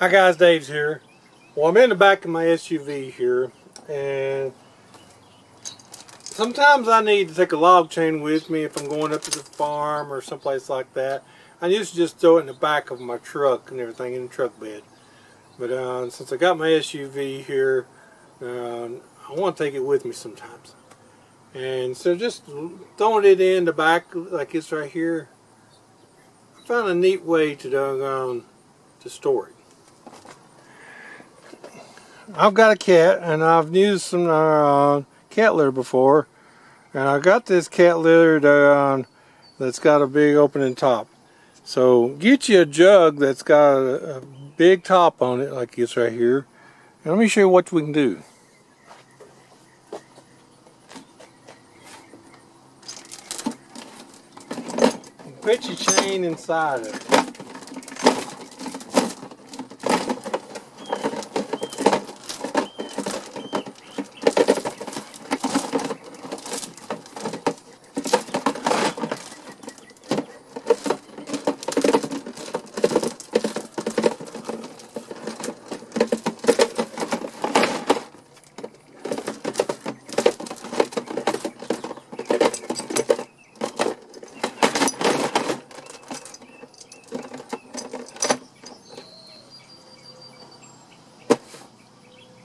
Hi guys, Dave's here. Well, I'm in the back of my SUV here, and sometimes I need to take a log chain with me if I'm going up to the farm or someplace like that. I used to just throw it in the back of my truck and everything in the truck bed. But since I got my SUV here, I want to take it with me sometimes. And so just throwing it in the back like it's right here, I found a neat way to store it. I've got a cat, and I've used some cat litter before, and I got this cat litter that's got a big opening top. So get you a jug that's got a big top on it like this right here, and let me show you what we can do. Put your chain inside of it.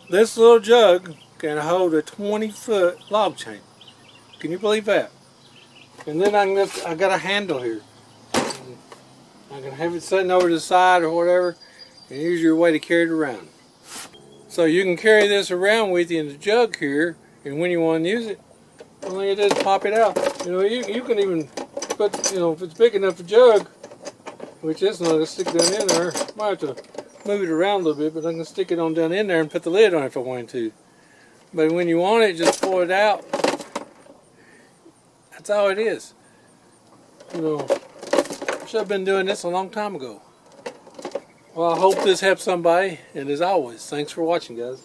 This little jug can hold a 20-foot log chain. Can you believe that? And then I got a handle here. I can have it sitting over to the side or whatever, and use your way to carry it around. So you can carry this around with you in the jug here, and when you want to use it, all you do is pop it out. You can even put, if it's big enough a jug, which is not going to stick down in there, might have to move it around a little bit, but I can stick it on down in there and put the lid on it if I wanted to. But when you want it, just pull it out. That's all it is. Should have been doing this a long time ago. Well, I hope this helps somebody, and as always, thanks for watching, guys.